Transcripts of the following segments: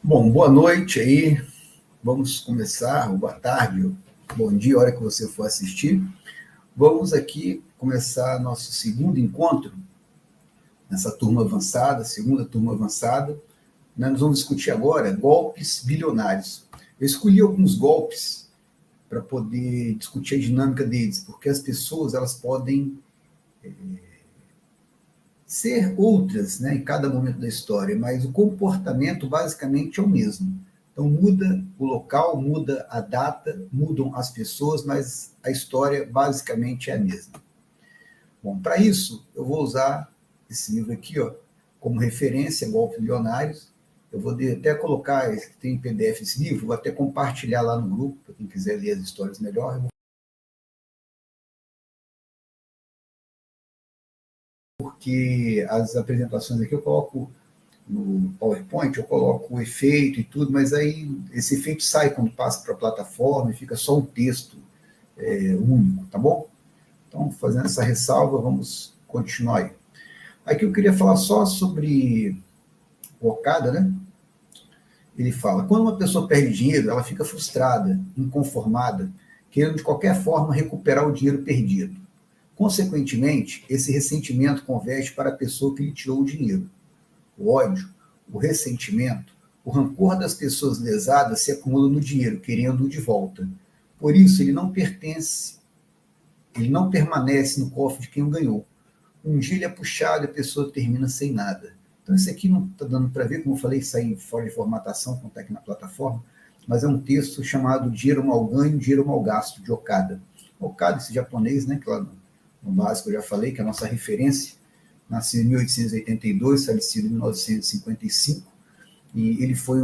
Bom, boa noite aí. Vamos começar, ou boa tarde, ou bom dia, a hora que você for assistir. Vamos aqui começar nosso segundo encontro, nessa turma avançada, segunda turma avançada. Nós vamos discutir agora golpes bilionários. Eu escolhi alguns golpes para poder discutir a dinâmica deles, porque as pessoas elas podem ser outras, né, em cada momento da história, mas o comportamento basicamente é o mesmo. Então muda o local, muda a data, mudam as pessoas, mas a história basicamente é a mesma. Bom, para isso eu vou usar esse livro aqui, ó, como referência, Golpes Milionários. Eu vou até colocar, tem em PDF esse livro, vou até compartilhar lá no grupo, para quem quiser ler as histórias melhor. Porque as apresentações aqui eu coloco no PowerPoint, eu coloco o efeito e tudo, mas aí esse efeito sai quando passa para a plataforma e fica só um texto único, tá bom? Então, fazendo essa ressalva, vamos continuar aí. Aqui eu queria falar só sobre o Okada, né? Ele fala, quando uma pessoa perde dinheiro, ela fica frustrada, inconformada, querendo de qualquer forma recuperar o dinheiro perdido. Consequentemente, esse ressentimento converte para a pessoa que lhe tirou o dinheiro. O ódio, o ressentimento, o rancor das pessoas lesadas se acumulam no dinheiro, querendo-o de volta. Por isso, ele não permanece no cofre de quem o ganhou. Um dia ele é puxado e a pessoa termina sem nada. Então, isso aqui não está dando para ver, como eu falei, sai fora de formatação, quando está aqui na plataforma, mas é um texto chamado Dinheiro Mal Ganho, Dinheiro Mal Gasto, de Okada. Okada, esse japonês, né, que lá no básico eu já falei, que é a nossa referência, nasceu em 1882, falecido em 1955, e ele foi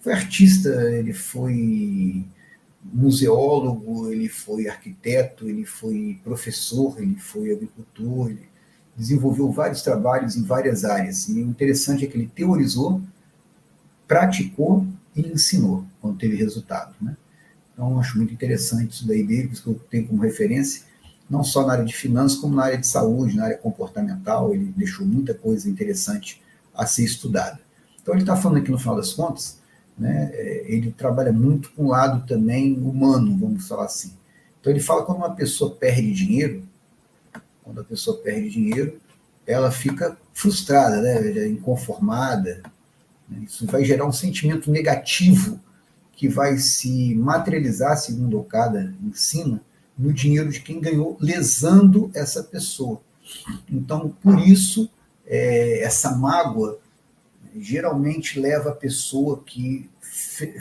artista, ele foi museólogo, ele foi arquiteto, ele foi professor, ele foi agricultor, ele desenvolveu vários trabalhos em várias áreas. E o interessante é que ele teorizou, praticou e ensinou quando teve resultado, né? Então, eu acho muito interessante isso daí dele, isso que eu tenho como referência, não só na área de finanças, como na área de saúde, na área comportamental, ele deixou muita coisa interessante a ser estudada. Então, ele está falando aqui, no final das contas, né, ele trabalha muito com o lado também humano, vamos falar assim. Então, ele fala que quando uma pessoa perde dinheiro, quando a pessoa perde dinheiro, ela fica frustrada, né, inconformada, né, isso vai gerar um sentimento negativo que vai se materializar, segundo Okada ensina, no dinheiro de quem ganhou, lesando essa pessoa. Então, por isso, essa mágoa geralmente leva a pessoa que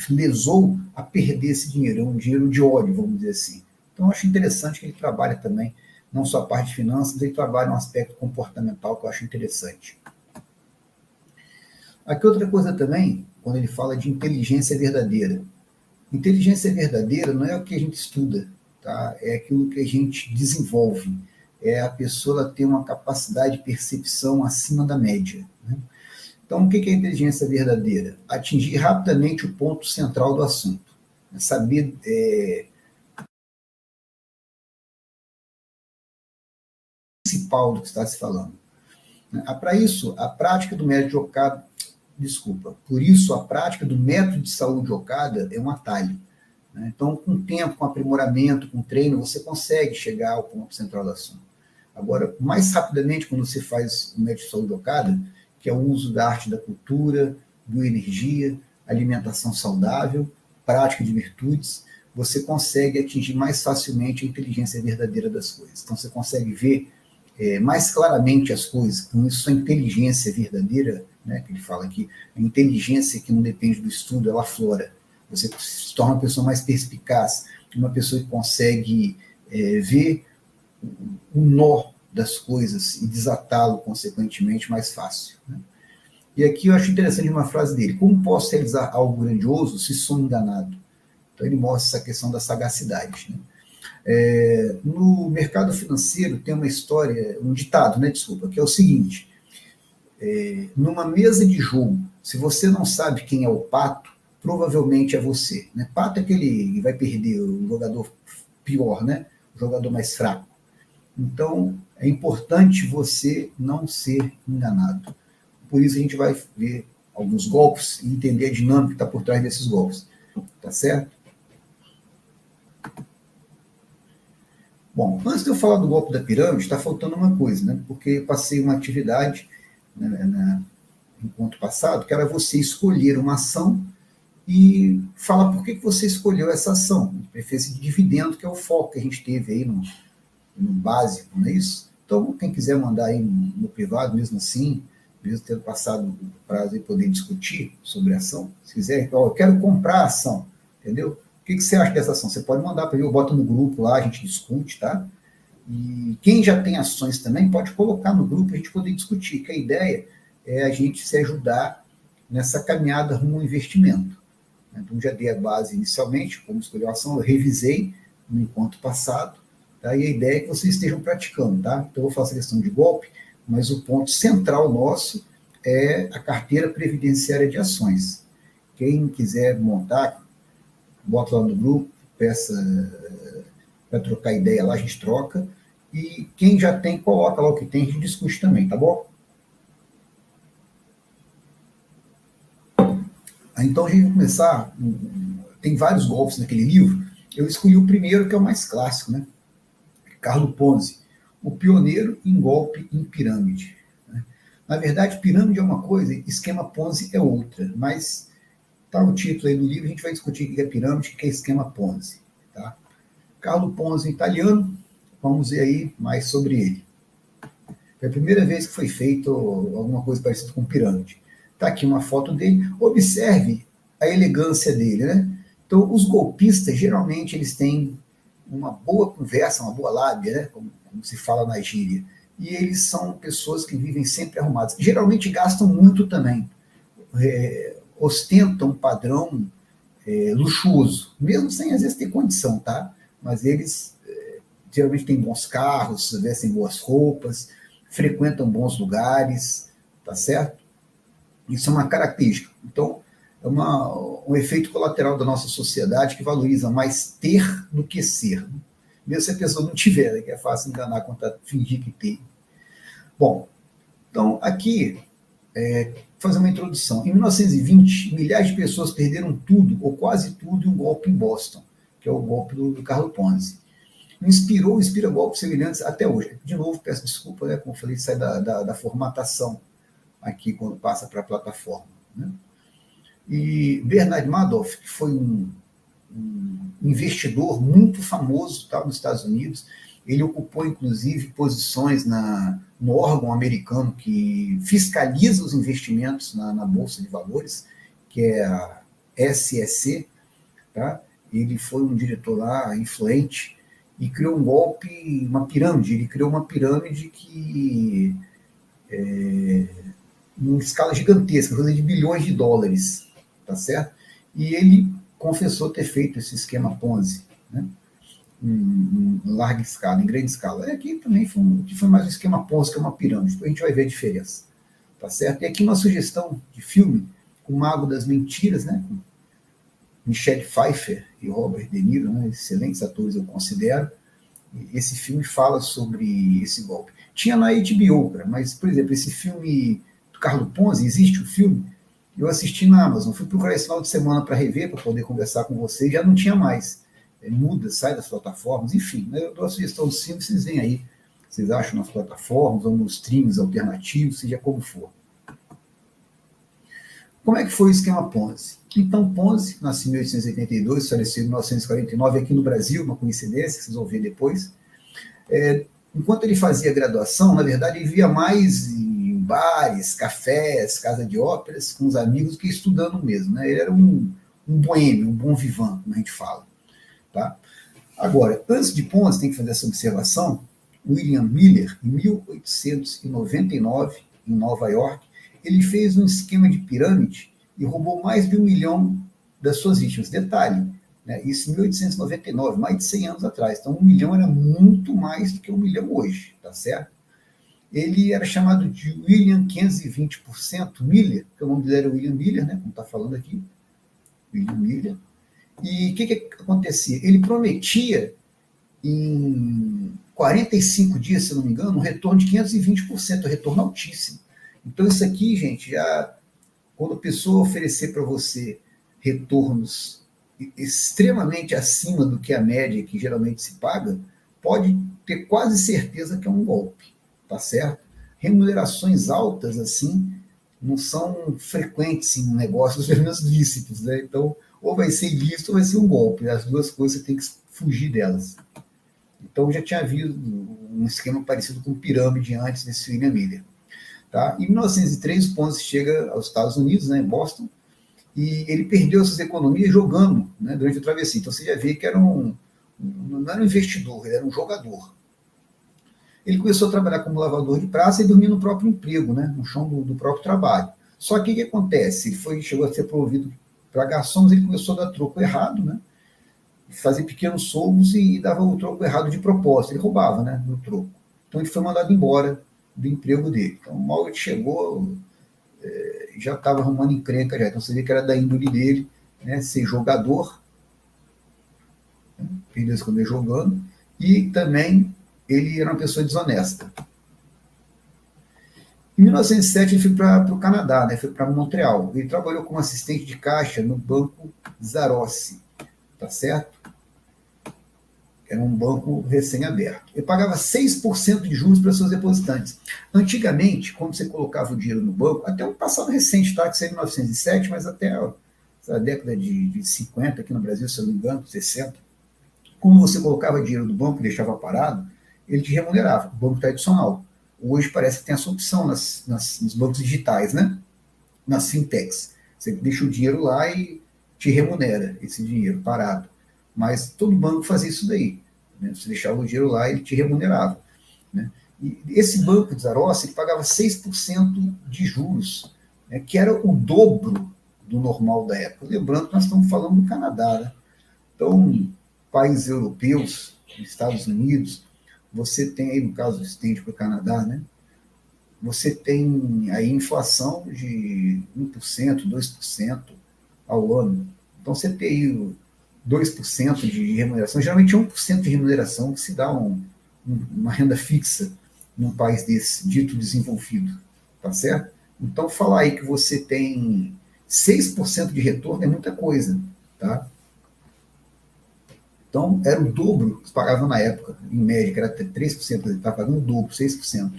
lesou a perder esse dinheiro, é um dinheiro de ódio, vamos dizer assim. Então, eu acho interessante que ele trabalha também, não só a parte de finanças, ele trabalha um aspecto comportamental que eu acho interessante. Aqui outra coisa também, quando ele fala de inteligência verdadeira. Inteligência verdadeira não é o que a gente estuda, tá? É aquilo que a gente desenvolve. É a pessoa ter uma capacidade de percepção acima da média, né? Então, o que é inteligência verdadeira? Atingir rapidamente o ponto central do assunto. É saber principal do que está se falando. Para isso, a prática do método de Okada, por isso a prática do método de saúde de Okada é um atalho. Então, com o tempo, com aprimoramento, com treino, você consegue chegar ao ponto central do assunto. Agora, mais rapidamente, quando você faz o método de saúde de Okada, que é o uso da arte da cultura, bioenergia, alimentação saudável, prática de virtudes, você consegue atingir mais facilmente a inteligência verdadeira das coisas. Então, você consegue ver mais claramente as coisas, com isso a inteligência verdadeira, né, que ele fala aqui, a inteligência que não depende do estudo, ela aflora. Você se torna uma pessoa mais perspicaz, uma pessoa que consegue ver o nó das coisas e desatá-lo, consequentemente, mais fácil, né? E aqui eu acho interessante uma frase dele: como posso realizar algo grandioso se sou enganado? Então ele mostra essa questão da sagacidade, né? No mercado financeiro tem uma história, um ditado, né, desculpa, que é o seguinte: numa mesa de jogo, se você não sabe quem é o pato, provavelmente é você, né? Pato é aquele que vai perder, o jogador pior, né? O jogador mais fraco. Então, é importante você não ser enganado. Por isso a gente vai ver alguns golpes e entender a dinâmica que está por trás desses golpes. Tá certo? Bom, antes de eu falar do golpe da pirâmide, está faltando uma coisa, né? Porque eu passei uma atividade, né, no encontro passado, que era você escolher uma ação e falar por que você escolheu essa ação. Preferência de dividendo, que é o foco que a gente teve aí no básico, não é isso? Então, quem quiser mandar aí no privado, mesmo assim, mesmo tendo passado o prazo e poder discutir sobre a ação, se quiser, então, eu quero comprar a ação, entendeu? O que você acha dessa ação? Você pode mandar para mim, eu boto no grupo lá, a gente discute, tá? E quem já tem ações também pode colocar no grupo, a gente poder discutir, que a ideia é a gente se ajudar nessa caminhada rumo ao investimento. Então, já dei a base inicialmente, como escolher a ação, eu revisei no encontro passado, tá? E a ideia é que vocês estejam praticando, tá? Então, eu vou fazer a questão de golpe, mas o ponto central nosso é a carteira previdenciária de ações. Quem quiser montar, bota lá no grupo, peça para trocar ideia lá, a gente troca. E quem já tem, coloca lá o que tem, a gente discute também, tá bom? Então a gente vai começar. Tem vários golpes naquele livro. Eu escolhi o primeiro, que é o mais clássico, né? Carlo Ponzi, o pioneiro em golpe em pirâmide. Na verdade, pirâmide é uma coisa, esquema Ponzi é outra. Mas tá o título aí do livro, a gente vai discutir o que é pirâmide, o que é esquema Ponzi. Tá? Carlo Ponzi, italiano, vamos ver aí mais sobre ele. Foi a primeira vez que foi feito alguma coisa parecida com pirâmide. Está aqui uma foto dele. Observe a elegância dele, né? Então, os golpistas, geralmente, eles têm uma boa conversa, uma boa lábia, né? Como se fala na gíria. E eles são pessoas que vivem sempre arrumadas. Geralmente gastam muito também. Ostentam um padrão luxuoso, mesmo sem, às vezes, ter condição, tá? Mas eles geralmente têm bons carros, vestem boas roupas, frequentam bons lugares, tá certo? Isso é uma característica. Então, é um efeito colateral da nossa sociedade que valoriza mais ter do que ser. Mesmo se a pessoa não tiver, né, que é fácil enganar quanto a fingir que tem. Bom, então aqui, fazer uma introdução. Em 1920, milhares de pessoas perderam tudo, ou quase tudo, em um golpe em Boston, que é o golpe do Carlo Ponzi. Inspira golpes semelhantes até hoje. De novo, peço desculpa, né, como eu falei, sai da formatação aqui quando passa para a plataforma. Né? E Bernard Madoff, que foi um investidor muito famoso, tá, nos Estados Unidos, ele ocupou, inclusive, posições no órgão americano que fiscaliza os investimentos na Bolsa de Valores, que é a SEC. Tá? Ele foi um diretor lá influente e criou um golpe, uma pirâmide. Ele criou uma pirâmide que em escala gigantesca, coisa de bilhões de dólares, tá certo? E ele confessou ter feito esse esquema Ponzi, né? Em larga escala, em grande escala. Aqui também foi mais um esquema Ponzi que uma pirâmide, depois a gente vai ver a diferença, tá certo? E aqui uma sugestão de filme, O Mago das Mentiras, né? Com Michelle Pfeiffer e Robert De Niro, né? Excelentes atores, eu considero. Esse filme fala sobre esse golpe. Tinha na HBO, mas, por exemplo, esse filme do Carlo Ponzi, existe o filme, eu assisti na Amazon, fui procurar esse final de semana para rever, para poder conversar com vocês, já não tinha mais. Muda, sai das plataformas, enfim, né? Eu dou a sugestão do filme, vocês veem aí, vocês acham nas plataformas ou nos streams alternativos, seja como for. Como é que foi o esquema Ponzi? Então, Ponzi nasceu em 1882, faleceu em 1949 aqui no Brasil, uma coincidência, vocês vão ver depois. Enquanto ele fazia graduação, na verdade, ele via mais em bares, cafés, casa de óperas, com os amigos, que estudando mesmo. Né? Ele era um boêmio, um bom vivant, como a gente fala. Tá? Agora, antes de Ponzi, tem que fazer essa observação, William Miller, em 1899, em Nova York, ele fez um esquema de pirâmide e roubou mais de 1 milhão das suas vítimas. Detalhe, né, isso em 1899, mais de 100 anos atrás. Então, 1 milhão era muito mais do que 1 milhão hoje, tá certo? Ele era chamado de William 520% Miller, que o nome dele era William Miller, né, como está falando aqui, William Miller. E o que acontecia? Ele prometia em 45 dias, se não me engano, um retorno de 520%, um retorno altíssimo. Então, isso aqui, gente, já Quando a pessoa oferecer para você retornos extremamente acima do que a média que geralmente se paga, pode ter quase certeza que é um golpe, tá certo? Remunerações altas, assim, não são frequentes em negócios, pelo menos lícitos, né? Então, ou vai ser ilícito ou vai ser um golpe. As duas coisas você tem que fugir delas. Então, já tinha havido um esquema parecido com pirâmide antes desse William Miller. Tá? Em 1903, o Ponzi chega aos Estados Unidos, né, em Boston, e ele perdeu essas economias jogando, né, durante a travessia. Então, você já vê que não era um investidor, ele era um jogador. Ele começou a trabalhar como lavador de praça e dormir no próprio emprego, né, no chão do próprio trabalho. Só que o que acontece? Ele chegou a ser promovido para garçom, mas ele começou a dar troco errado, né, fazer pequenos soldos e dava o troco errado de propósito. Ele roubava, né, no troco. Então ele foi mandado embora do emprego dele. Então mal ele chegou, já estava arrumando encrenca já. Então você vê que era da índole dele, né, ser jogador, né, perdeu esse comer jogando, e também ele era uma pessoa desonesta. Em 1907 ele foi para o Canadá, né, foi para Montreal. Ele trabalhou como assistente de caixa no Banco Zarossi, tá certo? Era um banco recém-aberto. Ele pagava 6% de juros para seus depositantes. Antigamente, quando você colocava o dinheiro no banco, até um passado recente, tá, que saiu em 1907, mas até a década de 50, aqui no Brasil, se eu não me engano, 60, como você colocava dinheiro no banco e deixava parado, ele te remunerava, o banco tradicional. Hoje parece que tem essa opção nos bancos digitais, né? Nas fintechs. Você deixa o dinheiro lá e te remunera esse dinheiro parado. Mas todo banco fazia isso daí, né? Você deixava o dinheiro lá e ele te remunerava, né? E esse banco de Zarossi, ele pagava 6% de juros, né, que era o dobro do normal da época. Lembrando que nós estamos falando do Canadá, né? Então, países europeus, Estados Unidos, você tem aí, no caso, estende para o Canadá, né? Você tem aí inflação de 1%, 2% ao ano. Então, você tem aí 2% de remuneração, geralmente 1% de remuneração que se dá uma renda fixa num país desse, dito desenvolvido, tá certo? Então, falar aí que você tem 6% de retorno é muita coisa, tá? Então, era o dobro que se pagava na época, em média, que era 3%, ele estava pagando o dobro, 6%.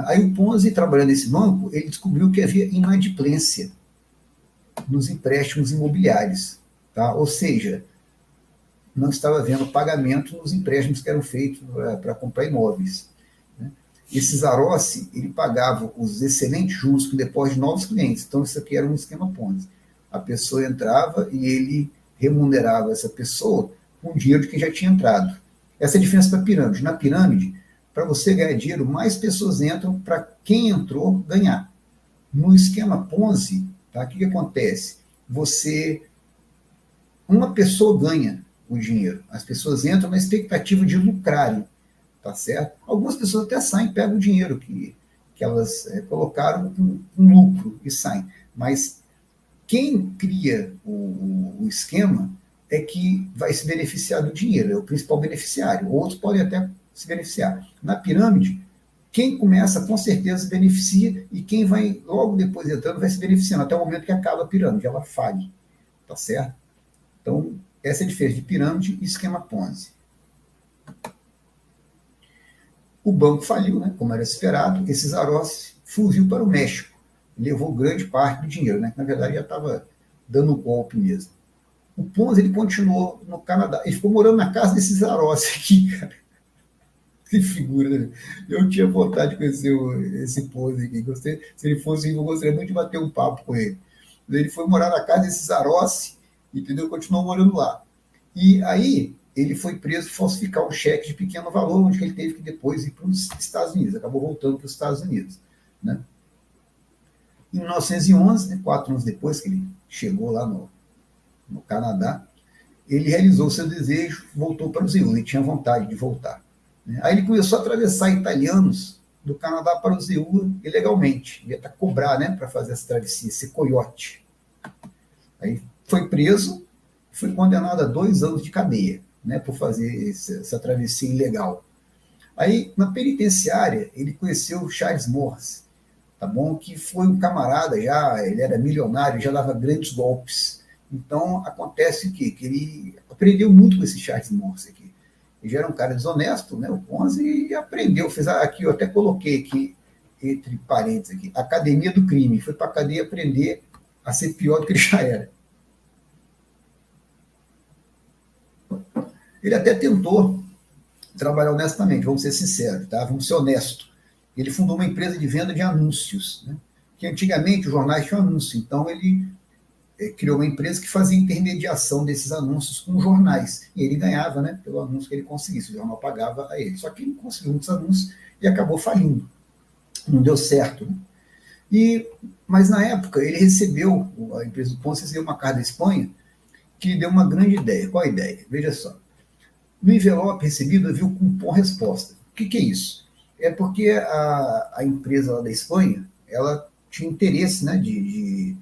Aí o Ponzi, trabalhando nesse banco, ele descobriu que havia inadimplência nos empréstimos imobiliários, tá? Ou seja, não estava havendo pagamento nos empréstimos que eram feitos para comprar imóveis, né? Esse Zarossi, ele pagava os excelentes juros com depósito de novos clientes. Então, isso aqui era um esquema Ponzi. A pessoa entrava e ele remunerava essa pessoa com o dinheiro de quem já tinha entrado. Essa é a diferença para a pirâmide. Na pirâmide, para você ganhar dinheiro, mais pessoas entram para quem entrou ganhar. No esquema Ponzi, tá, o que acontece? Uma pessoa ganha o dinheiro. As pessoas entram na expectativa de lucrarem, tá certo? Algumas pessoas até saem, pegam o dinheiro que elas colocaram com lucro e saem. Mas quem cria o esquema é que vai se beneficiar do dinheiro, é o principal beneficiário. Outros podem até se beneficiar. Na pirâmide, quem começa com certeza se beneficia e quem vai logo depois entrando vai se beneficiando até o momento que acaba a pirâmide, ela fale, tá certo? Então, essa é a diferença de pirâmide e esquema Ponzi. O banco faliu, né, como era esperado, esse Zarossi fugiu para o México, levou grande parte do dinheiro, né, que na verdade já estava dando golpe mesmo. O Ponzi, ele continuou no Canadá, ele ficou morando na casa desse Zarossi aqui, cara. Que figura, né? Eu tinha vontade de conhecer esse Ponzi aqui, se ele fosse vivo, eu gostaria muito de bater um papo com ele. Ele foi morar na casa desse Zarossi, entendeu? Continuou morando lá. E aí, ele foi preso por falsificar um cheque de pequeno valor, onde ele teve que depois ir para os Estados Unidos, acabou voltando para os Estados Unidos, né? Em 1911, né, 4 anos depois que ele chegou lá no Canadá, ele realizou seu desejo, voltou para o Brasil, ele tinha vontade de voltar, né? Aí ele começou a atravessar italianos do Canadá para o Zeú ilegalmente, ia cobrar, né, para fazer essa travessia, esse coiote. Aí foi preso, foi condenado a 2 anos de cadeia, né, por fazer essa travessia ilegal. Aí, na penitenciária, ele conheceu Charles Morse, tá bom? Que foi um camarada já, ele era milionário, já dava grandes golpes. Então, acontece o quê? Que ele aprendeu muito com esse Charles Morse aqui. Ele já era um cara desonesto, né, o Ponzi, e aprendeu, fez aqui, eu até coloquei aqui, entre parênteses aqui, Academia do Crime, foi para a cadeia aprender a ser pior do que ele já era. Ele até tentou trabalhar honestamente, vamos ser sinceros, tá? Vamos ser honestos. Ele fundou uma empresa de venda de anúncios, né? Que antigamente os jornais tinham anúncio, então ele criou uma empresa que fazia intermediação desses anúncios com os jornais, e ele ganhava, né, pelo anúncio que ele conseguisse, o jornal pagava a ele. Só que ele conseguiu muitos anúncios e acabou falindo, não deu certo. Né? Mas na época ele recebeu, a empresa do Ponce recebeu uma carta da Espanha que lhe deu uma grande ideia. Qual a ideia? Veja só. No envelope recebido havia o cupom resposta. O que é isso? É porque a empresa lá da Espanha, ela tinha interesse, né, de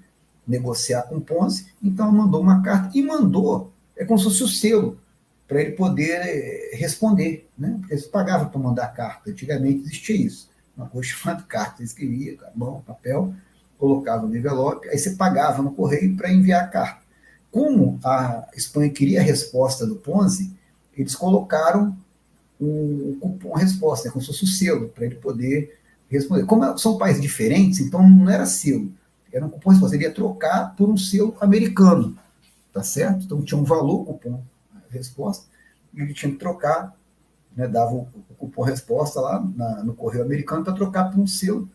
negociar com o Ponzi, então mandou uma carta e mandou, é como se fosse o selo, para ele poder responder, né? Porque eles pagavam para mandar carta, antigamente existia isso, uma coisa chamada carta, você escrevia, cartão, papel, colocava no envelope, aí você pagava no correio para enviar a carta. Como a Espanha queria a resposta do Ponzi, eles colocaram o cupom resposta, como se fosse o selo, para ele poder responder. Como são países diferentes, então não era selo, era um cupom resposta. Ele ia trocar por um selo americano, tá certo? Então tinha um valor, cupom resposta, e ele tinha que trocar, né, dava o cupom resposta lá no correio americano para trocar por um selo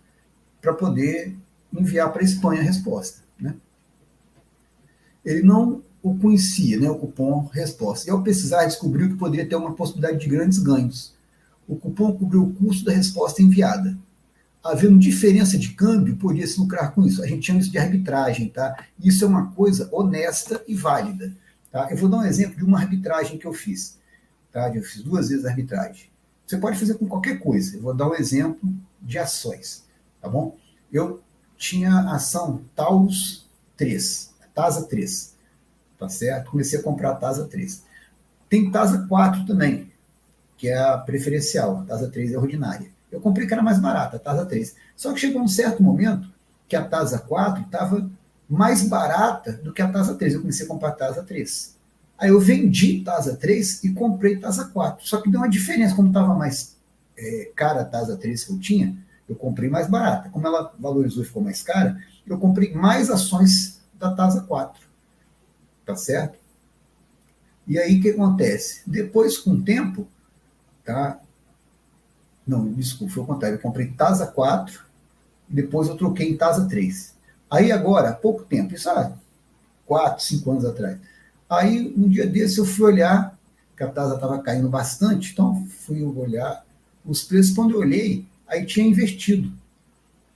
para poder enviar para a Espanha a resposta. Né? Ele não o conhecia, né, o cupom resposta. E ao pesquisar, descobriu que poderia ter uma possibilidade de grandes ganhos. O cupom cobriu o custo da resposta enviada. Havendo diferença de câmbio, podia se lucrar com isso. A gente chama isso de arbitragem, tá? Isso é uma coisa honesta e válida. Tá? Eu vou dar um exemplo de uma arbitragem que eu fiz. Tá? Eu fiz 2 vezes arbitragem. Você pode fazer com qualquer coisa. Eu vou dar um exemplo de ações, tá bom? Eu tinha a ação Taurus 3, TASA 3, tá certo? Comecei a comprar a TASA 3. Tem TASA 4 também, que é a preferencial. A TASA 3 é ordinária. Eu comprei que era mais barata, a TASA 3. Só que chegou um certo momento que a TASA 4 estava mais barata do que a TASA 3. Eu comecei a comprar a TASA 3. Aí eu vendi TASA 3 e comprei TASA 4. Só que deu uma diferença, como estava mais cara a TASA 3 que eu tinha, eu comprei mais barata. Como ela valorizou e ficou mais cara, eu comprei mais ações da TASA 4. Tá certo? E aí o que acontece? Depois, com o tempo, tá? Não, desculpa, foi o contrário. Eu comprei TASA 4 e depois eu troquei em TASA 3. Aí agora, há pouco tempo, isso há 4, 5 anos atrás. Aí um dia desse eu fui olhar, que a TASA estava caindo bastante, então fui olhar os preços. Quando eu olhei, aí tinha investido.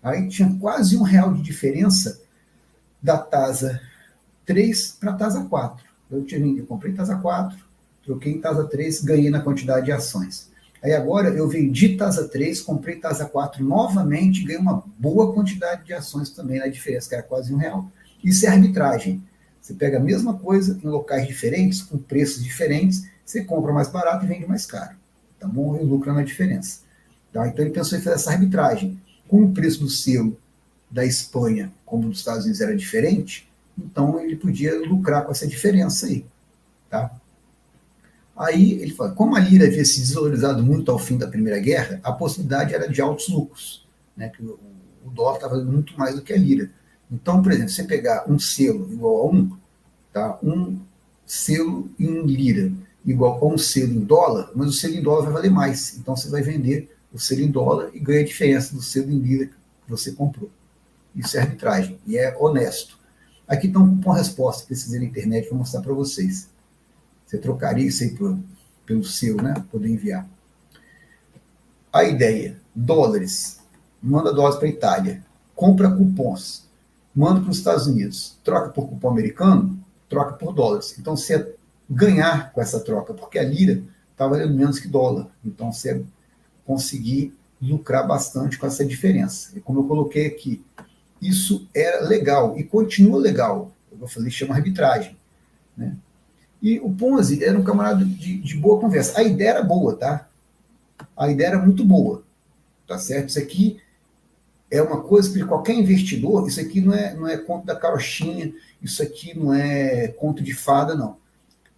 Aí tinha quase R$ 1 de diferença da TASA 3 para a TASA 4. Eu comprei TASA 4, troquei em TASA 3, ganhei na quantidade de ações. Aí agora eu vendi TASA 3, comprei TASA 4 novamente, ganhei uma boa quantidade de ações também na diferença, que era quase R$ 1. Isso é arbitragem. Você pega a mesma coisa em locais diferentes, com preços diferentes, você compra mais barato e vende mais caro. Tá bom? E lucra na diferença. Tá? Então ele pensou em fazer essa arbitragem. Como o preço do selo da Espanha, como dos Estados Unidos, era diferente, então ele podia lucrar com essa diferença aí. Tá? Aí ele fala, como a lira havia se desvalorizado muito ao fim da Primeira Guerra, a possibilidade era de altos lucros, né, que o dólar estava valendo muito mais do que a lira. Então, por exemplo, você pegar um selo igual a 1, tá, um selo em lira igual a um selo em dólar, mas o selo em dólar vai valer mais. Então você vai vender o selo em dólar e ganha a diferença do selo em lira que você comprou. Isso é arbitragem e é honesto. Aqui está um cupom resposta que pesquisei na internet, vou mostrar para vocês. Você trocaria isso aí pelo seu, né? Poder enviar. A ideia, dólares. Manda dólares para a Itália. Compra cupons. Manda para os Estados Unidos. Troca por cupom americano, troca por dólares. Então você ia ganhar com essa troca, porque a lira está valendo menos que dólar. Então você ia conseguir lucrar bastante com essa diferença. E como eu coloquei aqui, isso era legal e continua legal. Eu vou fazer, chama arbitragem. Né? E o Ponzi era um camarada de boa conversa. A ideia era boa, tá? A ideia era muito boa, tá certo? Isso aqui é uma coisa que qualquer investidor, isso aqui não é conto da carochinha, isso aqui não é conto de fada, não.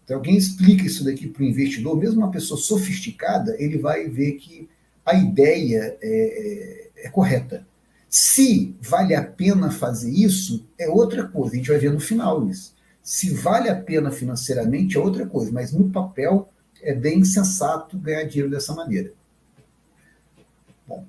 Então, alguém explica isso daqui para o investidor, mesmo uma pessoa sofisticada, ele vai ver que a ideia é correta. Se vale a pena fazer isso, é outra coisa, a gente vai ver no final isso. Se vale a pena financeiramente, é outra coisa, mas no papel é bem sensato ganhar dinheiro dessa maneira. Bom,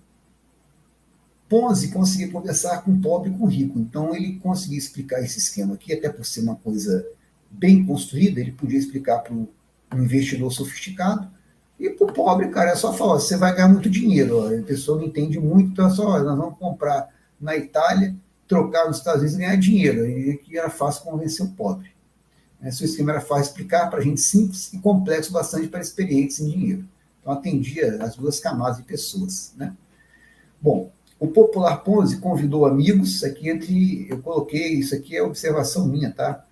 Ponzi conseguia conversar com pobre e com rico, então ele conseguia explicar esse esquema aqui, até por ser uma coisa bem construída, ele podia explicar para um investidor sofisticado, e para o pobre, cara, é só falar, você vai ganhar muito dinheiro, ó, a pessoa não entende muito, então é só, ó, nós vamos comprar na Itália, trocar nos Estados Unidos e ganhar dinheiro, e que era fácil convencer o pobre. Seu esquema era fácil de explicar para gente simples e complexo bastante para experientes em dinheiro. Então atendia as duas camadas de pessoas, né? Bom, o popular Ponzi convidou amigos, aqui eu coloquei, isso aqui é observação minha, tá?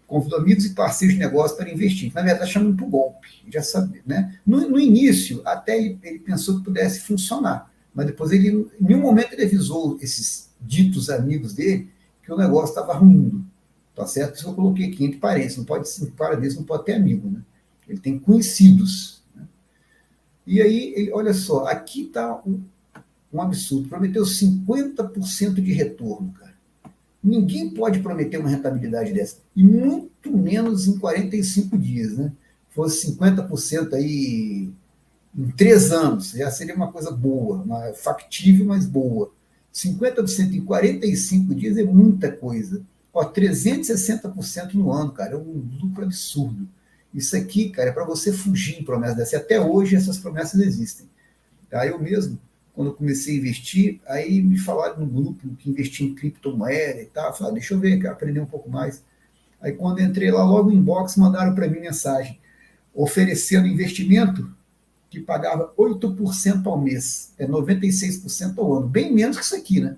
Convidou amigos e parceiros de negócio para investir. Na verdade, chamando para o golpe, já sabia, né? No início, até ele pensou que pudesse funcionar, mas depois ele, em nenhum momento, ele avisou esses ditos amigos dele que o negócio estava ruindo, tá certo? Isso eu coloquei aqui entre parênteses, não pode ser, para desse não pode ter amigo, né? Ele tem conhecidos. Né? E aí, olha só, aqui está um absurdo, prometeu 50% de retorno, cara. Ninguém pode prometer uma rentabilidade dessa, e muito menos em 45 dias, né? Fosse 50% aí em 3 anos, já seria uma coisa boa, factível, mas boa. 50% em 45 dias é muita coisa. Ó, 360% no ano, cara, é um lucro absurdo. Isso aqui, cara, é para você fugir em promessas dessas. E até hoje essas promessas existem. Tá? Eu mesmo, quando eu comecei a investir, aí me falaram no grupo que investia em criptomoeda e tal, falei, deixa eu ver, quero aprender um pouco mais. Aí quando entrei lá, logo no inbox, mandaram para mim mensagem, oferecendo investimento que pagava 8% ao mês, 96% ao ano, bem menos que isso aqui, né?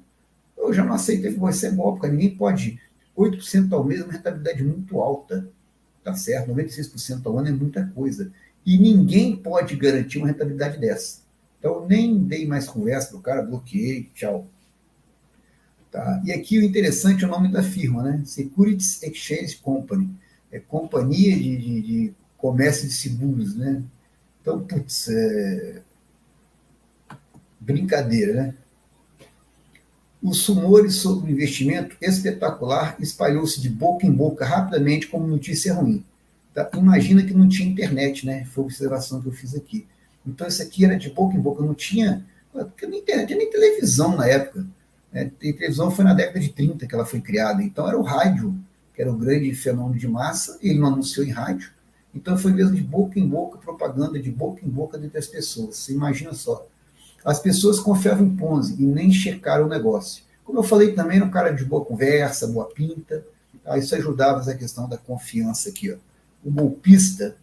Eu já não aceitei, falei, isso é golpe, porque ninguém pode, 8% ao mês é uma rentabilidade muito alta, tá certo, 96% ao ano é muita coisa, e ninguém pode garantir uma rentabilidade dessa. Então, eu nem dei mais conversa para o cara, bloqueei, tchau. Tá? E aqui o interessante é o nome da firma, né? Securities Exchange Company. É companhia de comércio de seguros, né? Então, putz, brincadeira, né? Os rumores sobre o investimento espetacular espalhou-se de boca em boca rapidamente como notícia ruim. Tá? Imagina que não tinha internet, né? Foi a observação que eu fiz aqui. Então, isso aqui era de boca em boca, não tinha, porque nem internet, nem televisão na época. Né? A televisão foi na década de 30 que ela foi criada, então era o rádio, que era o grande fenômeno de massa, e ele não anunciou em rádio, então foi mesmo de boca em boca, propaganda de boca em boca entre as pessoas. Você imagina só. As pessoas confiavam em Ponzi e nem checaram o negócio. Como eu falei também, no cara de boa conversa, boa pinta, tá? Isso ajudava essa questão da confiança aqui. Ó. O golpista,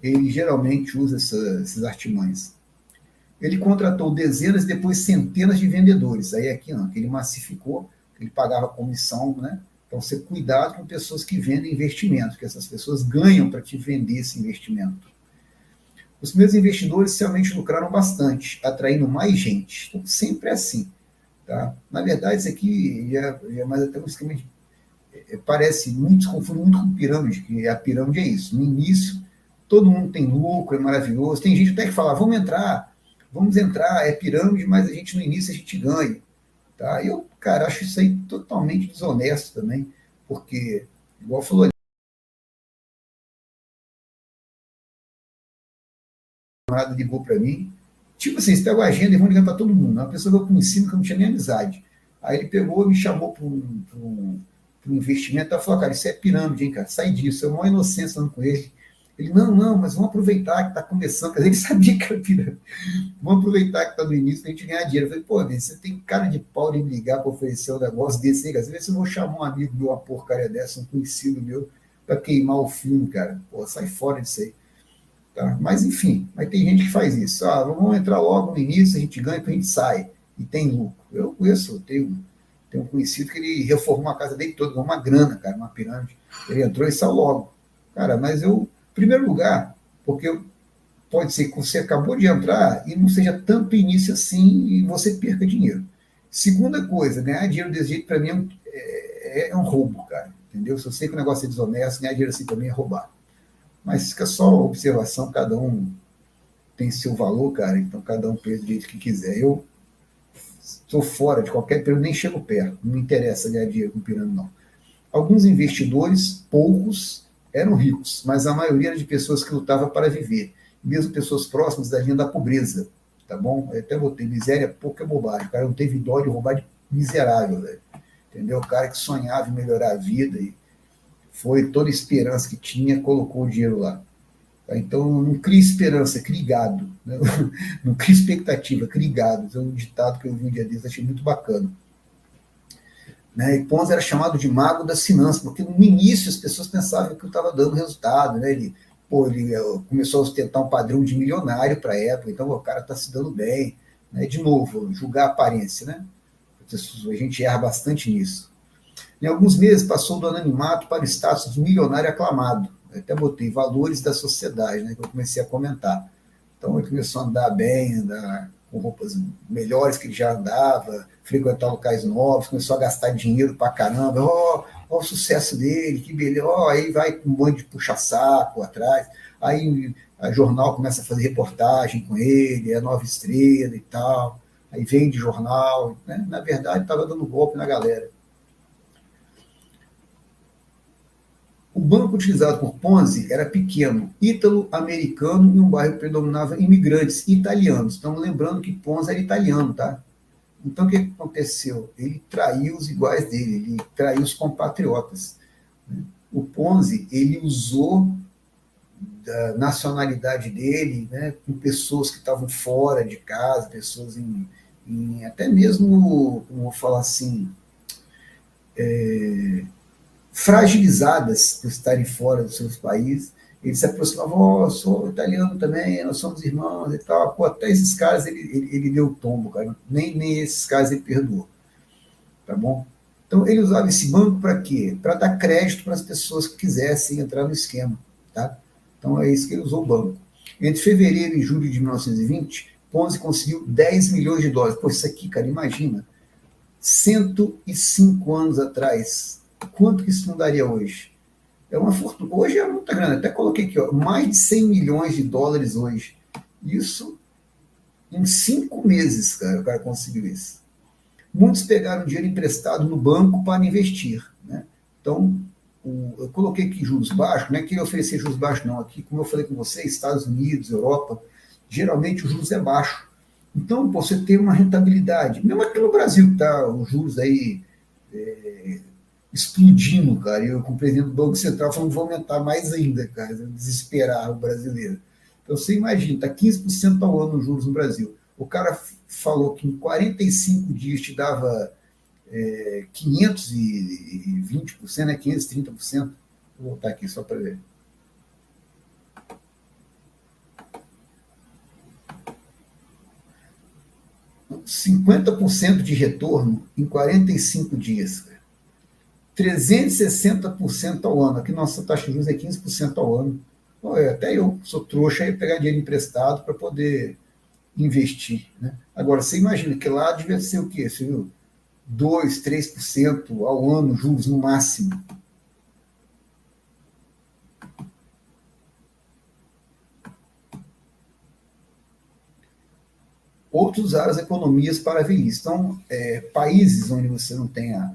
ele geralmente usa esses artimanhos. Ele contratou dezenas e depois centenas de vendedores. Aí aqui não, que ele massificou, ele pagava comissão, né? Então você cuidado com pessoas que vendem investimento, porque essas pessoas ganham para te vender esse investimento. Os meus investidores realmente lucraram bastante, atraindo mais gente. Então, sempre é assim. Tá? Na verdade, isso aqui já é mais até um esquema de, parece muito, se confunde muito com pirâmide, que a pirâmide é isso. No início, todo mundo tem lucro, é maravilhoso. Tem gente até que fala, vamos entrar, é pirâmide, mas a gente no início a gente ganha. Tá? Eu, cara, acho isso aí totalmente desonesto também, porque, igual falou, nada ligou para mim. Tipo assim, eles pegam a agenda e vão ligando para todo mundo. Uma pessoa que eu conheci, que eu não tinha nem amizade. Aí ele pegou e me chamou para um investimento. Ela falou, cara, isso é pirâmide, hein, cara? Sai disso. Eu, uma inocência falando com ele. Ele, não, mas vamos aproveitar que está começando. Quer dizer, ele sabia que era pirâmide. Vamos aproveitar que está no início para a gente ganhar dinheiro. Eu falei, pô, você tem cara de pau de me ligar para oferecer um negócio desse aí. Às vezes eu vou chamar um amigo meu, uma porcaria dessa, um conhecido meu, para queimar o filme, cara. Pô, sai fora disso aí. Tá? Mas, enfim, mas tem gente que faz isso. Vamos entrar logo no início, a gente ganha, depois a gente sai e tem lucro. Eu conheço, tenho um conhecido que ele reformou a casa dele toda, uma grana, cara, uma pirâmide. Ele entrou e saiu logo. Cara, mas eu, em primeiro lugar, porque pode ser que você acabou de entrar e não seja tanto início assim e você perca dinheiro. Segunda coisa, ganhar dinheiro desse jeito para mim é um roubo, cara. Entendeu? Se eu sei que o negócio é desonesto, ganhar dinheiro assim para mim é roubar. Mas fica só observação, cada um tem seu valor, cara, então cada um pensa do jeito que quiser. Eu estou fora de qualquer pirâmide, nem chego perto, não me interessa ganhar dinheiro com pirâmide, não. Alguns investidores, poucos, eram ricos, mas a maioria era de pessoas que lutavam para viver, mesmo pessoas próximas da linha da pobreza, tá bom? Eu até botei miséria, pouca bobagem, o cara não teve dó de roubar de miserável, velho. Entendeu? O cara que sonhava em melhorar a vida e foi toda a esperança que tinha, colocou o dinheiro lá. Tá? Então, não cria esperança, cria gado. Né? Não cria expectativa, cria gado. É um ditado que eu vi um dia desses, achei muito bacana. Né? E Ponzi era chamado de mago das finanças, porque no início as pessoas pensavam que ele estava dando resultado. Né? Ele começou a ostentar um padrão de milionário para a época, então o cara está se dando bem. Né? De novo, julgar a aparência. Né? A gente erra bastante nisso. Em alguns meses passou do anonimato para o status de milionário aclamado. Eu até botei valores da sociedade, né, que eu comecei a comentar. Então ele começou a andar bem, andar com roupas melhores que ele já andava, frequentar locais novos, começou a gastar dinheiro pra caramba. Ó, o sucesso dele, que beleza. Aí vai com um monte de puxa-saco atrás. Aí a jornal começa a fazer reportagem com ele, é Nova Estrela e tal. Aí vende jornal. Né? Na verdade, estava dando golpe na galera. O banco utilizado por Ponzi era pequeno, ítalo-americano, e um bairro predominava imigrantes italianos. Então, lembrando que Ponzi era italiano, tá? Então, o que aconteceu? Ele traiu os iguais dele, ele traiu os compatriotas. O Ponzi, ele usou da nacionalidade dele, né, com pessoas que estavam fora de casa, pessoas até mesmo, como vou falar assim, fragilizadas por estarem fora dos seus países. Eles se aproximavam, eu sou italiano também, nós somos irmãos e tal. Pô, até esses caras ele deu tombo, cara. Nem esses caras ele perdoou. Tá bom? Então ele usava esse banco para quê? Para dar crédito para as pessoas que quisessem entrar no esquema. Tá? Então é isso que ele usou o banco. Entre fevereiro e julho de 1920, Ponzi conseguiu 10 milhões de dólares. Pô, isso aqui, cara, imagina. 105 anos atrás, quanto que isso não daria hoje? É uma fortuna. Hoje é muita grana. Até coloquei aqui, ó, mais de 100 milhões de dólares hoje. Isso em 5 meses, cara, o cara conseguiu isso. Muitos pegaram dinheiro emprestado no banco para investir. Né? Então, eu coloquei aqui juros baixos, não é que eu oferecer juros baixos, não. Aqui, como eu falei com vocês, Estados Unidos, Europa, geralmente o juros é baixo. Então, você tem uma rentabilidade. Mesmo aqui no Brasil, que tá os juros aí explodindo, cara. E eu, com o presidente do Banco Central, falando que vou aumentar mais ainda, cara. Desesperar o brasileiro. Então, você imagina, está 15% ao ano os juros no Brasil. O cara falou que em 45 dias te dava 520%, né? 530%. Vou voltar aqui só para ver. Então, 50% de retorno em 45 dias. 360% ao ano. Aqui nossa taxa de juros é 15% ao ano. Até eu sou trouxa e pegar dinheiro emprestado para poder investir. Né? Agora, você imagina que lá devia ser o quê? Você viu? 2%, 3% ao ano, juros no máximo. Outros usaram as economias para a velhice. Então, países onde você não tem a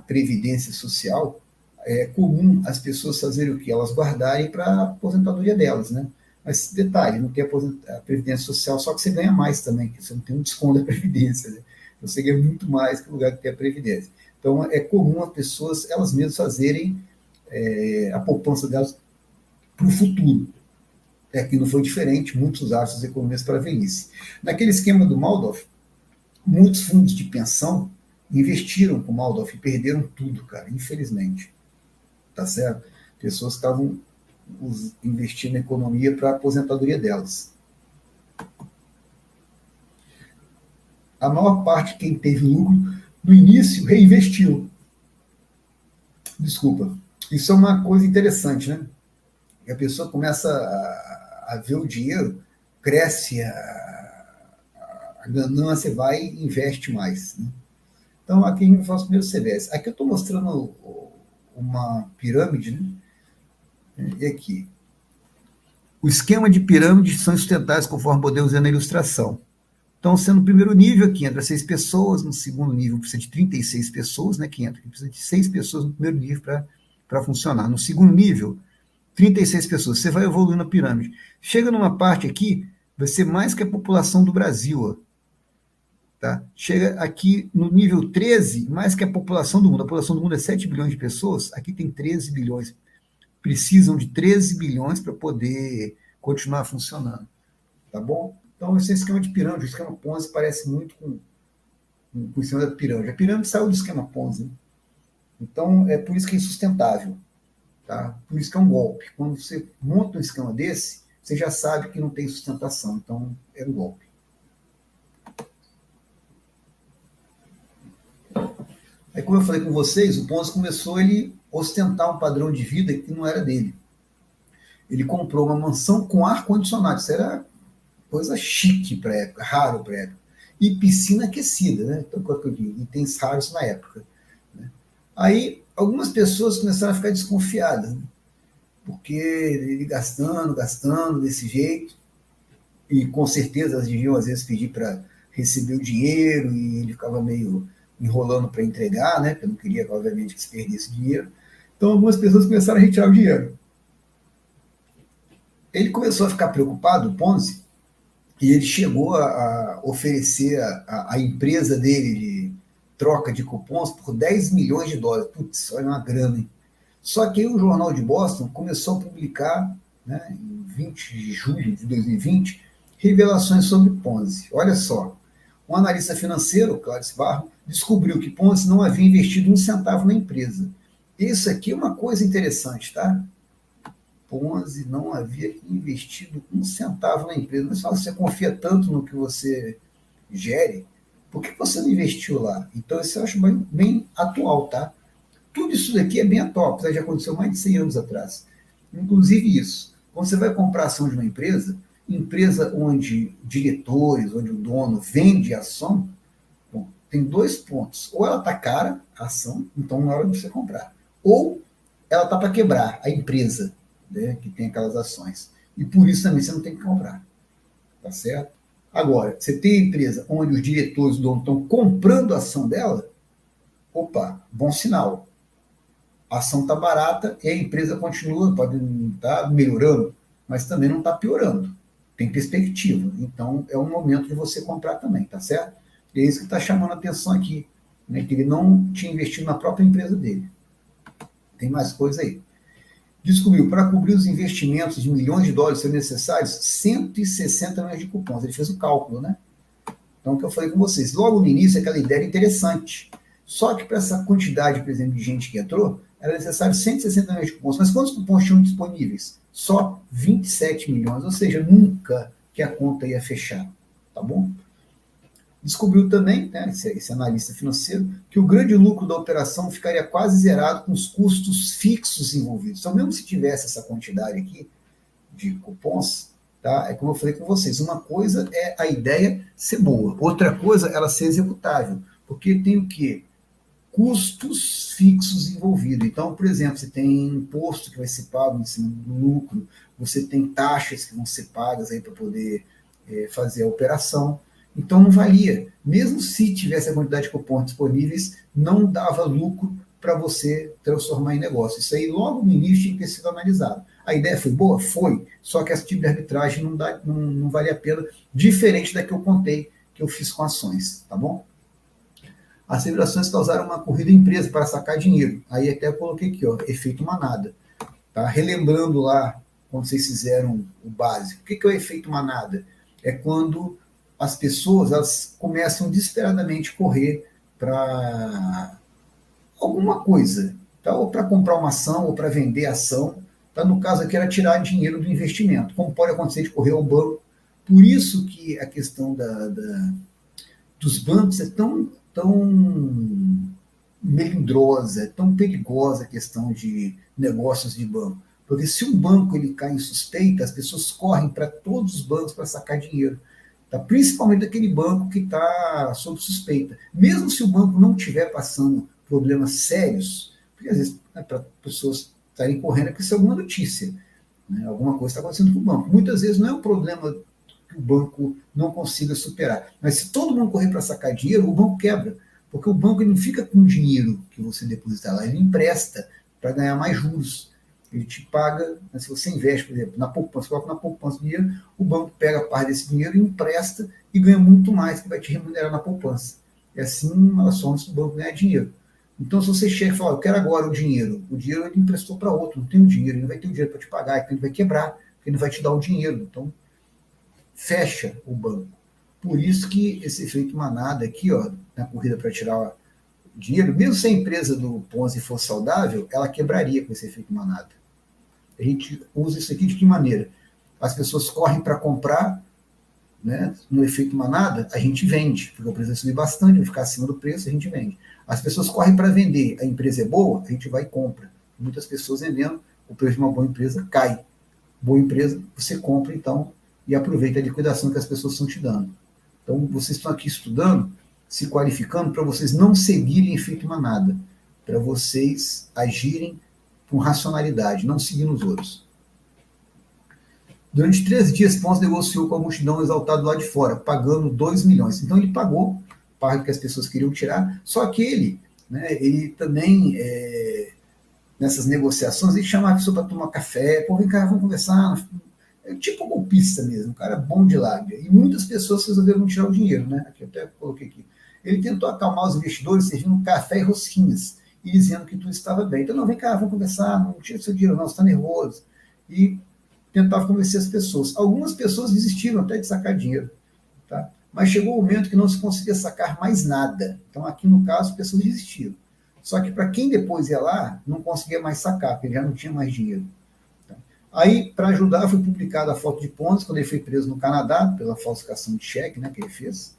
previdência social, é comum as pessoas fazerem o quê? Elas guardarem para a aposentadoria delas, né? Mas detalhe, não tem a previdência social, só que você ganha mais também, que você não tem um desconto da previdência, né? Você ganha muito mais que o lugar que tem a previdência. Então é comum as pessoas, elas mesmas fazerem a poupança delas para o futuro. Aqui não foi diferente, muitos usaram suas economias para a velhice. Naquele esquema do Madoff, muitos fundos de pensão investiram com o Madoff e perderam tudo, cara, infelizmente. Tá certo? Pessoas que estavam investindo na economia para a aposentadoria delas. A maior parte, quem teve lucro no início, reinvestiu. Desculpa. Isso é uma coisa interessante, né? E a pessoa começa a ver o dinheiro, cresce a ganância, vai e investe mais. Né? Então, aqui a gente faz o primeiro semestre. Aqui eu estou mostrando uma pirâmide, né? E aqui. O esquema de pirâmide são sustentáveis conforme podemos ver na ilustração. Então, sendo o primeiro nível, aqui entra 6 pessoas, no segundo nível precisa de 36 pessoas, né, que entra, precisa de 6 pessoas no primeiro nível para funcionar. No segundo nível, 36 pessoas, você vai evoluindo a pirâmide. Chega numa parte aqui, vai ser mais que a população do Brasil, ó. Tá? Chega aqui no nível 13, mais que a população do mundo. A população do mundo é 7 bilhões de pessoas, aqui tem 13 bilhões. Precisam de 13 bilhões para poder continuar funcionando. Tá bom? Então, esse esquema de pirâmide, o esquema Ponzi parece muito com o esquema da pirâmide. A pirâmide saiu do esquema Ponzi. Né? Então, é por isso que é insustentável. Tá? Por isso que é um golpe. Quando você monta um esquema desse, você já sabe que não tem sustentação. Então, é um golpe. Aí, como eu falei com vocês, o Ponzi começou ele ostentar um padrão de vida que não era dele. Ele comprou uma mansão com ar-condicionado. Isso era coisa chique para a época, raro para a época. E piscina aquecida, né? Então, itens raros na época. Né? Aí, algumas pessoas começaram a ficar desconfiadas, né? Porque ele gastando desse jeito, e com certeza elas deviam às vezes pedir para receber o dinheiro, e ele ficava meio enrolando para entregar, né? Porque eu não queria, obviamente, que se perdesse dinheiro. Então, algumas pessoas começaram a retirar o dinheiro. Ele começou a ficar preocupado, o Ponzi, e ele chegou a oferecer a empresa dele de troca de cupons por 10 milhões de dólares. Putz, olha uma grana, hein? Só que aí o Jornal de Boston começou a publicar, né, em 20 de julho de 2020, revelações sobre Ponzi. Olha só, um analista financeiro, Clarice Barro, descobriu que Ponzi não havia investido um centavo na empresa. Isso aqui é uma coisa interessante, tá? Ponzi não havia investido um centavo na empresa. Mas se você confia tanto no que você gere, por que você não investiu lá? Então, isso eu acho bem atual, tá? Tudo isso daqui é bem atual, já aconteceu mais de 100 anos atrás. Inclusive isso. Quando você vai comprar ação de uma empresa onde diretores, onde o dono vende ação, bom, tem 2 pontos. Ou ela está cara, a ação, então não é hora de você comprar. Ou ela está para quebrar, a empresa, né, que tem aquelas ações. E por isso também você não tem que comprar. Tá certo? Agora, você tem a empresa onde os diretores, o dono, estão comprando a ação dela, opa, bom sinal. A ação está barata e a empresa continua, pode estar melhorando, mas também não está piorando. Tem perspectiva. Então, é um momento de você comprar também, tá certo? E é isso que está chamando a atenção aqui, né? Que ele não tinha investido na própria empresa dele. Tem mais coisa aí. Descobriu, para cobrir os investimentos de milhões de dólares seriam necessários 160 milhões de cupons. Ele fez o cálculo, né? Então, o que eu falei com vocês. Logo no início, aquela ideia era interessante. Só que para essa quantidade, por exemplo, de gente que entrou, era necessário 160 milhões de cupons. Mas quantos cupons tinham disponíveis? Só 27 milhões, ou seja, nunca que a conta ia fechar. Tá bom? Descobriu também, né, esse analista financeiro, que o grande lucro da operação ficaria quase zerado com os custos fixos envolvidos. Então, mesmo se tivesse essa quantidade aqui de cupons, tá, é como eu falei com vocês, uma coisa é a ideia ser boa, outra coisa é ela ser executável, porque tem o quê? Custos fixos envolvidos. Então, por exemplo, você tem imposto que vai ser pago em cima do lucro, você tem taxas que vão ser pagas aí para poder fazer a operação. Então, não valia. Mesmo se tivesse a quantidade de cupons disponíveis, não dava lucro para você transformar em negócio. Isso aí, logo no início, tinha que ter sido analisado. A ideia foi boa? Foi. Só que esse tipo de arbitragem não vale a pena, diferente da que eu contei, que eu fiz com ações. Tá bom? As revelações causaram uma corrida em empresa para sacar dinheiro. Aí até eu coloquei aqui, ó, efeito manada. Tá? Relembrando lá, quando vocês fizeram o básico. O que é o efeito manada? É quando as pessoas elas começam desesperadamente a correr para alguma coisa. Tá? Ou para comprar uma ação, ou para vender ação. Tá? No caso aqui era tirar dinheiro do investimento. Como pode acontecer de correr ao banco. Por isso que a questão dos bancos é tão melindrosa, é tão perigosa a questão de negócios de banco. Porque se um banco ele cai em suspeita, as pessoas correm para todos os bancos para sacar dinheiro. tá? Principalmente daquele banco que está sob suspeita. Mesmo se o banco não estiver passando problemas sérios, porque às vezes, né, para pessoas estarem correndo, é porque isso é alguma notícia, né? Alguma coisa está acontecendo com o banco. Muitas vezes não é um problema que o banco não consiga superar, mas se todo mundo correr para sacar dinheiro, o banco quebra, porque o banco ele não fica com o dinheiro que você deposita lá, ele empresta para ganhar mais juros. Ele te paga, né, se você investe, por exemplo, na poupança, coloca na poupança dinheiro, o banco pega parte desse dinheiro e empresta e ganha muito mais, que vai te remunerar na poupança. É assim as formas do banco ganhar dinheiro. Então, se você chega e fala, eu quero agora o dinheiro ele emprestou para outro, não tem o dinheiro, ele não vai ter o dinheiro para te pagar, então ele vai quebrar, porque ele não vai te dar o dinheiro. Então, fecha o banco. Por isso que esse efeito manada aqui, ó, na corrida para tirar dinheiro, mesmo se a empresa do Ponzi fosse saudável, ela quebraria com esse efeito manada. A gente usa isso aqui de que maneira? As pessoas correm para comprar, né? No efeito manada, a gente vende, porque o preço vai subir bastante, vai ficar acima do preço, a gente vende. As pessoas correm para vender, a empresa é boa, a gente vai e compra. Muitas pessoas vendendo, o preço de uma boa empresa cai. Boa empresa, você compra então e aproveita a liquidação que as pessoas estão te dando. Então, vocês estão aqui estudando, se qualificando para vocês não seguirem efeito manada, para vocês agirem com racionalidade, não seguindo os outros. Durante 13 dias, Ponce negociou com a multidão exaltada lá de fora, pagando 2 milhões. Então ele pagou parte do que as pessoas queriam tirar, só que ele, né, ele também, nessas negociações, ele chamava a pessoa para tomar café, pô, vem cá, vamos conversar, tipo golpista mesmo, um cara bom de lábia. E muitas pessoas resolveram tirar o dinheiro, né? Aqui eu até coloquei aqui. Ele tentou acalmar os investidores servindo café e rosquinhas e dizendo que tudo estava bem. Então, não, vem cá, vamos conversar, não tira seu dinheiro não, você está nervoso. E tentava convencer as pessoas. Algumas pessoas desistiram até de sacar dinheiro, tá? Mas chegou o momento que não se conseguia sacar mais nada. Então, aqui no caso, as pessoas desistiram. Só que para quem depois ia lá, não conseguia mais sacar, porque ele já não tinha mais dinheiro. Aí, para ajudar, foi publicada a foto de Ponzi, quando ele foi preso no Canadá, pela falsificação de cheque, né, que ele fez.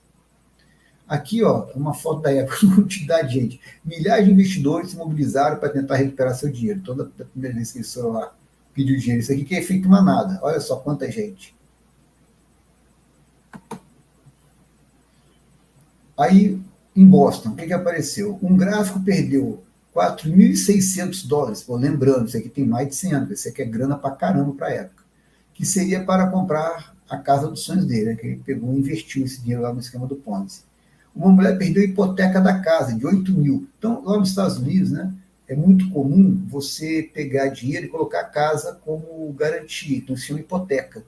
Aqui, ó, uma foto da época, quantidade de gente. Milhares de investidores se mobilizaram para tentar recuperar seu dinheiro. Toda a primeira vez que eles foram lá pedir dinheiro. Isso aqui que é efeito manada. Olha só quanta gente. Aí, em Boston, o que apareceu? Um gráfico perdeu $4.600. Pô, lembrando, isso aqui tem mais de 100 anos. Isso aqui é grana pra caramba para a época. Que seria para comprar a casa dos sonhos dele, né? Que ele pegou e investiu esse dinheiro lá no esquema do Ponzi. Uma mulher perdeu a hipoteca da casa, de 8 mil. Então, lá nos Estados Unidos, né, é muito comum você pegar dinheiro e colocar a casa como garantia. Então, se chama hipoteca.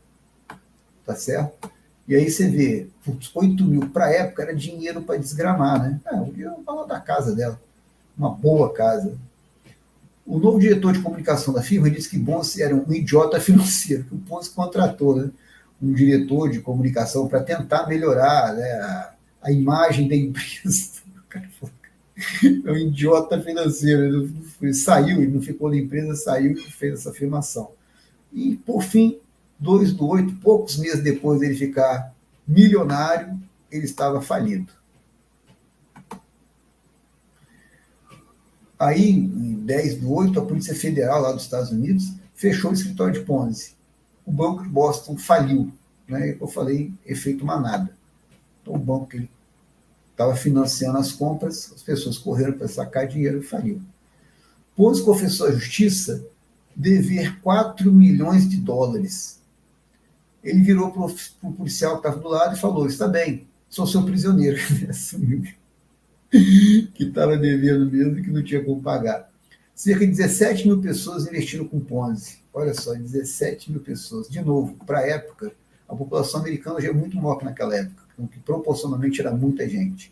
Tá certo? E aí você vê, 8 mil para a época era dinheiro para desgramar, né? O valor da casa dela. Uma boa casa. O novo diretor de comunicação da firma disse que Ponzi era um idiota financeiro, que o Ponzi contratou, né, um diretor de comunicação para tentar melhorar, né, a imagem da empresa. O cara falou, é um idiota financeiro. Ele saiu, ele não ficou na empresa, saiu e fez essa afirmação. E, por fim, 2/8, poucos meses depois dele ficar milionário, ele estava falido. Aí, em 10/8, a Polícia Federal lá dos Estados Unidos fechou o escritório de Ponzi. O Banco de Boston faliu. Né? Eu falei, efeito manada. Então, o banco que ele estava financiando as compras, as pessoas correram para sacar dinheiro e faliu. Ponzi confessou à justiça dever $4 milhões. Ele virou para o policial que estava do lado e falou, está bem, sou seu prisioneiro. Assumiu que estava devendo mesmo e que não tinha como pagar. Cerca de 17 mil pessoas investiram com Ponzi. Olha só, 17 mil pessoas. De novo, para a época, a população americana já é muito maior que naquela época, que proporcionalmente era muita gente.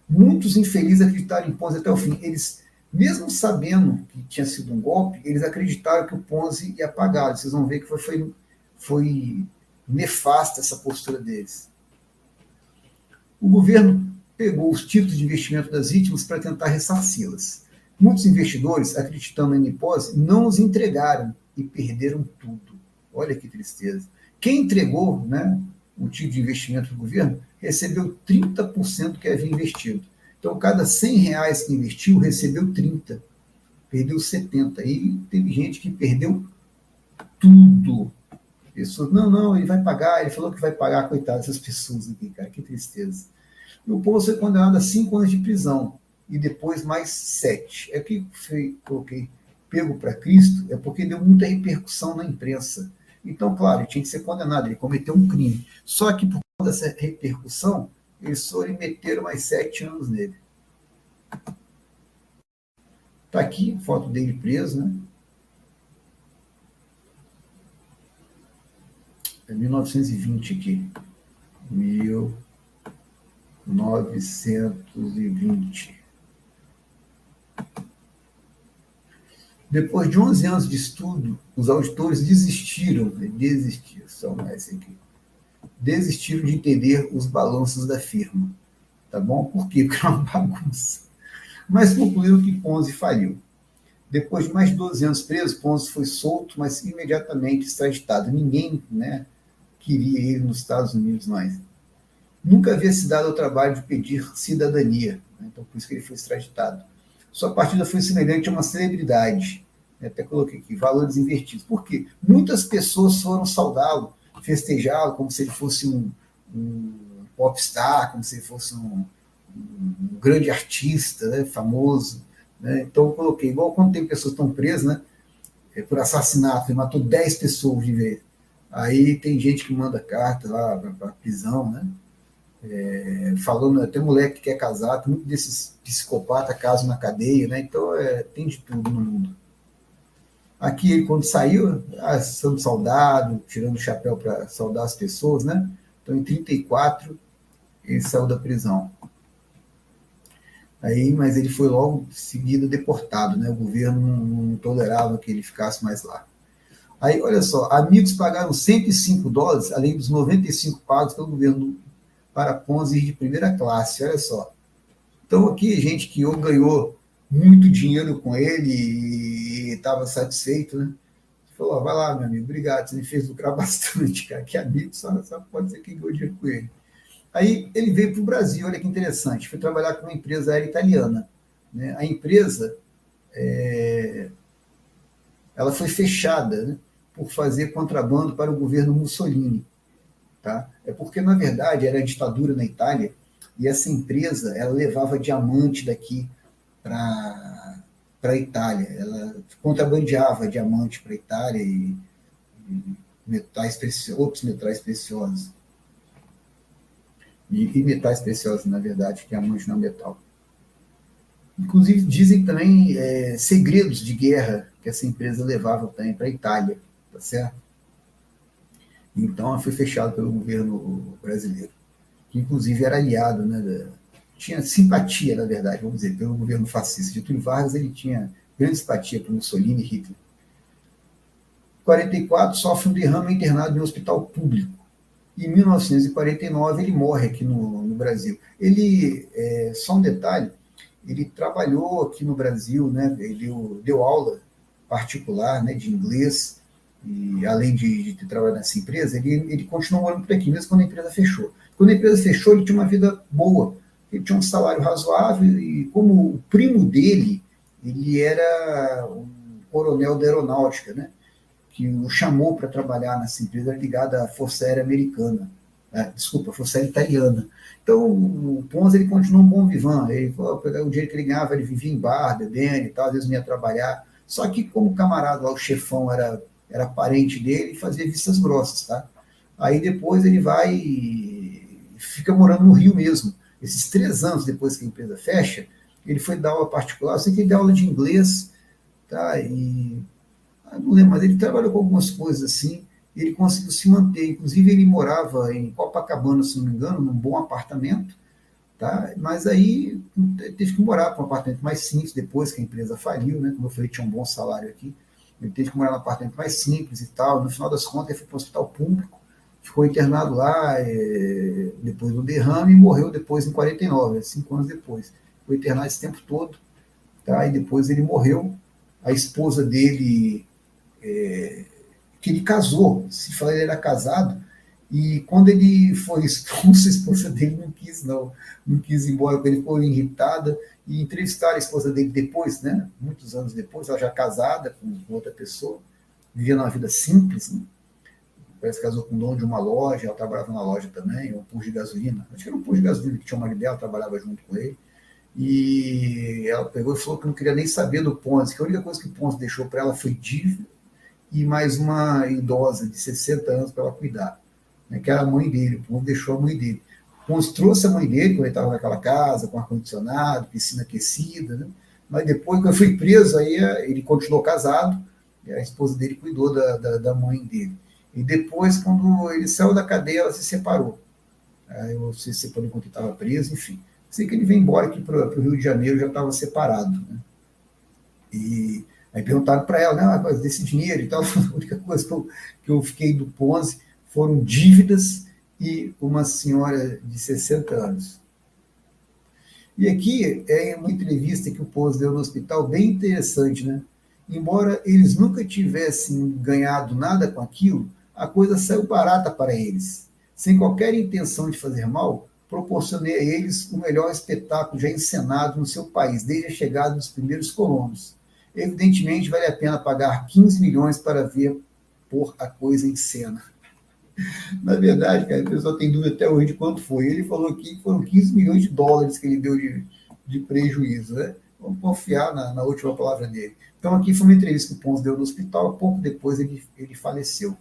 Muitos infelizes acreditaram em Ponzi até o fim. Eles, mesmo sabendo que tinha sido um golpe, eles acreditaram que o Ponzi ia pagar. Vocês vão ver que foi nefasta essa postura deles. O governo pegou os títulos de investimento das vítimas para tentar ressarci-las. Muitos investidores, acreditando em Ponzi, não os entregaram e perderam tudo. Olha que tristeza. Quem entregou, né, o título de investimento do governo recebeu 30% que havia investido. Então, cada R$100 que investiu, recebeu 30. Perdeu 70. E teve gente que perdeu tudo. Pessoas, não, ele vai pagar, ele falou que vai pagar, coitado dessas pessoas aqui, cara, que tristeza. E o Pons foi condenado a 5 anos de prisão e depois mais 7. É o que coloquei pego para Cristo, é porque deu muita repercussão na imprensa. Então, claro, ele tinha que ser condenado, ele cometeu um crime. Só que por causa dessa repercussão, eles foram e meteram mais 7 anos nele. Está aqui, foto dele preso, né? É 1920 aqui. 1920. Depois de 11 anos de estudo, os auditores desistiram de entender os balanços da firma. Tá bom? Por quê? Porque é uma bagunça. Mas concluíram que Ponzi faliu. Depois de mais de 12 anos preso, Ponzi foi solto, mas imediatamente extraditado. Ninguém, né, queria ele nos Estados Unidos mais. Nunca havia se dado ao trabalho de pedir cidadania, né? Então por isso que ele foi extraditado. Sua partida foi semelhante a uma celebridade. Até coloquei aqui, valores invertidos. Por quê? Muitas pessoas foram saudá-lo, festejá-lo como se ele fosse um popstar, como se ele fosse um grande artista, né, famoso. Né? Então eu coloquei, igual quando tem pessoas que estão presas, né, por assassinato, ele matou 10 pessoas de vez. Aí tem gente que manda carta lá para a prisão, né? Falando, até moleque que quer casar, muito desses psicopatas casam na cadeia, né? Então tem de tudo no mundo. Aqui ele quando saiu, sendo soldado, tirando o chapéu para saudar as pessoas, né? Então em 34 ele saiu da prisão. Aí, mas ele foi logo em seguida deportado, né? O governo não tolerava que ele ficasse mais lá. Aí, olha só, amigos pagaram $105, além dos 95 pagos pelo governo para Ponzi de primeira classe, olha só. Então aqui, gente que ou ganhou muito dinheiro com ele e estava satisfeito, né? Falou, vai lá, meu amigo, obrigado, você me fez lucrar bastante, cara, que amigo, só pode ser que ganhou dinheiro com ele. Aí ele veio para o Brasil, olha que interessante, foi trabalhar com uma empresa aérea italiana. Né? A empresa, ela foi fechada, né, por fazer contrabando para o governo Mussolini. Tá? É porque, na verdade, era a ditadura na Itália e essa empresa ela levava diamante daqui para a Itália. Ela contrabandeava diamante para a Itália e outros metais preciosos. E metais preciosos, na verdade, que diamante não é metal. Inclusive, dizem também segredos de guerra que essa empresa levava também para a Itália, tá certo? Então, ela foi fechada pelo governo brasileiro, que inclusive era aliado, né, tinha simpatia, na verdade, vamos dizer, pelo governo fascista. Getúlio Vargas ele tinha grande simpatia por Mussolini e Hitler. Em 44, sofre um derrame internado em um hospital público. Em 1949, ele morre aqui no Brasil. Ele, só um detalhe, ele trabalhou aqui no Brasil, né, ele deu aula particular, né, de inglês, e além de trabalhar nessa empresa, ele continuou morando por aqui, mesmo quando a empresa fechou. Quando a empresa fechou, ele tinha uma vida boa, ele tinha um salário razoável, e como o primo dele, ele era um coronel da aeronáutica, né, que o chamou para trabalhar nessa empresa ligada à Força Aérea Americana, desculpa, Força Aérea Italiana. Então, o Ponzi, ele continuou um bom vivant, ele falou, o dinheiro que ele ganhava, ele vivia em bar, bebendo e tal, às vezes não ia trabalhar, só que como o camarada lá, o chefão, era parente dele, fazia vistas grossas, tá? Aí depois ele vai e fica morando no Rio mesmo. Esses 3 anos depois que a empresa fecha, ele foi dar aula particular, eu sei que ele deu aula de inglês, tá? E não lembro, mas ele trabalhou com algumas coisas assim, e ele conseguiu se manter. Inclusive, ele morava em Copacabana, se não me engano, num bom apartamento, tá? Mas aí teve que morar para um apartamento mais simples depois que a empresa faliu, né? Como eu falei, tinha um bom salário aqui. Ele teve que morar num apartamento mais simples e tal. No final das contas, ele foi para o hospital público, ficou internado lá depois do derrame e morreu depois em 49, 5 anos depois. Foi internado esse tempo todo, tá? E depois ele morreu. A esposa dele, que ele casou, se fala ele era casado, e quando ele foi expulso, a esposa dele não quis ir embora, porque ele ficou irritada, e entrevistaram a esposa dele depois, né, muitos anos depois, ela já casada com outra pessoa, vivendo uma vida simples, né, parece que casou com o dono de uma loja, ela trabalhava na loja também, um posto de gasolina. Acho que era um posto de gasolina que tinha uma marido dela, trabalhava junto com ele. E ela pegou e falou que não queria nem saber do Ponzi, que a única coisa que o Ponzi deixou para ela foi dívida e mais uma idosa de 60 anos para ela cuidar, né, que era a mãe dele. O Ponzi deixou a mãe dele. O Ponzi trouxe a mãe dele, quando ele estava naquela casa, com ar-condicionado, piscina aquecida, né? Mas depois, quando foi preso, aí ele continuou casado, e a esposa dele cuidou da mãe dele. E depois, quando ele saiu da cadeia, ela se separou. Aí se separou enquanto ele estava preso, enfim. Sei que ele veio embora aqui para o Rio de Janeiro, já estava separado. Né? E aí perguntaram para ela, né, mas desse dinheiro e tal, a única coisa que eu fiquei do Ponzi foram dívidas e uma senhora de 60 anos. E aqui é uma entrevista que o Ponzi deu no hospital, bem interessante, né? Embora eles nunca tivessem ganhado nada com aquilo, a coisa saiu barata para eles. Sem qualquer intenção de fazer mal, proporcionei a eles o melhor espetáculo já encenado no seu país, desde a chegada dos primeiros colonos. Evidentemente, vale a pena pagar 15 milhões para ver pôr a coisa em cena. Na verdade, cara, a pessoa tem dúvida até hoje de quanto foi. Ele falou aqui que foram 15 milhões de dólares que ele deu de prejuízo. Né? Vamos confiar na última palavra dele. Então, aqui foi uma entrevista que o Ponzi deu no hospital, pouco depois ele faleceu.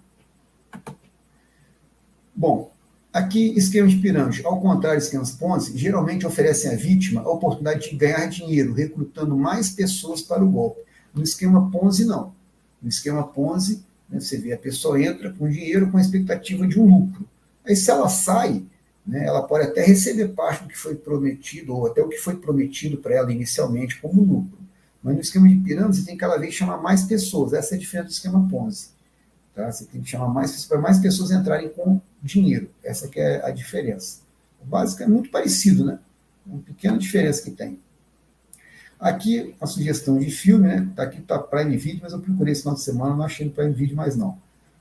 Bom, aqui, esquemas de pirâmide. Ao contrário de esquemas Ponzi, geralmente oferecem à vítima a oportunidade de ganhar dinheiro, recrutando mais pessoas para o golpe. No esquema Ponzi, não. No esquema Ponzi, né, você vê, a pessoa entra com dinheiro com a expectativa de um lucro. Aí, se ela sai, né, ela pode até receber parte do que foi prometido, ou até o que foi prometido para ela inicialmente como lucro. Mas no esquema de pirâmide, você tem que cada vez chamar mais pessoas. Essa é a diferença do esquema Ponzi. Tá? Você tem que chamar para mais pessoas entrarem com dinheiro. Essa que é a diferença. O básico é muito parecido, né? Uma pequena diferença que tem. Aqui a sugestão de filme, né? Aqui está Prime Video, mas eu procurei esse final de semana, não achei no Prime Video mais não.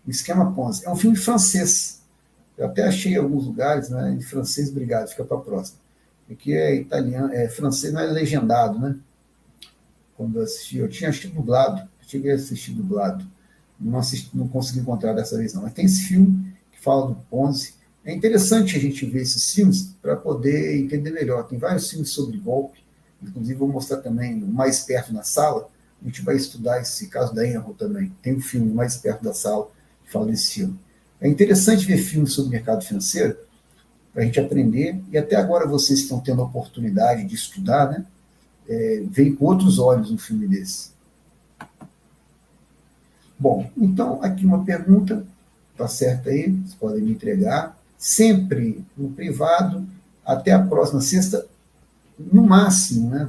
O Esquema Ponzi. É um filme francês. Eu até achei em alguns lugares, né? Em francês, obrigado, fica para a próxima. Aqui é italiano, é francês, não é legendado, né? Quando eu assisti, eu tinha assistido dublado, cheguei a assistir dublado. Não consegui encontrar dessa vez não. Mas tem esse filme que fala do Ponzi. É interessante a gente ver esses filmes para poder entender melhor. Tem vários filmes sobre golpe, inclusive vou mostrar também o Mais Perto na Sala. A gente vai estudar esse caso da Enron também. Tem um filme Mais Perto da Sala que fala desse filme. É interessante ver filmes sobre mercado financeiro para a gente aprender. E até agora vocês estão tendo a oportunidade de estudar, né? Veem com outros olhos um filme desse. Bom, então aqui uma pergunta, tá certo aí, vocês podem me entregar, sempre no privado, até a próxima sexta, no máximo, né,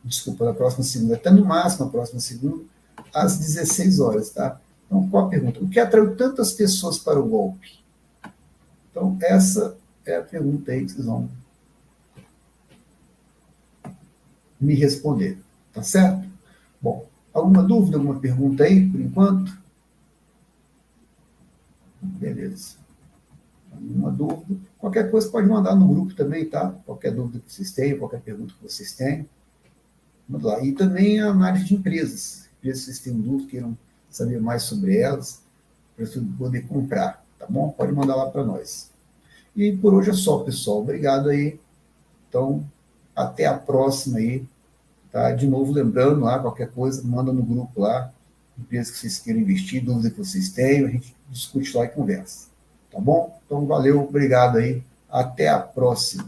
desculpa, na próxima segunda, até no máximo a próxima segunda, às 16 horas, tá? Então, qual a pergunta? O que atraiu tantas pessoas para o golpe? Então, essa é a pergunta aí que vocês vão me responder, tá certo? Bom, alguma dúvida, alguma pergunta aí, por enquanto? Beleza. Alguma dúvida? Qualquer coisa pode mandar no grupo também, tá? Qualquer dúvida que vocês tenham, qualquer pergunta que vocês tenham. Manda lá. E também a análise de empresas. Se vocês têm dúvida, queiram saber mais sobre elas, para você poder comprar, tá bom? Pode mandar lá para nós. E por hoje é só, pessoal. Obrigado aí. Então, até a próxima aí. Tá? De novo, lembrando lá, qualquer coisa, manda no grupo lá, empresas que vocês queiram investir, dúvidas que vocês tenham, a gente discute lá e conversa. Tá bom? Então, valeu, obrigado aí. Até a próxima.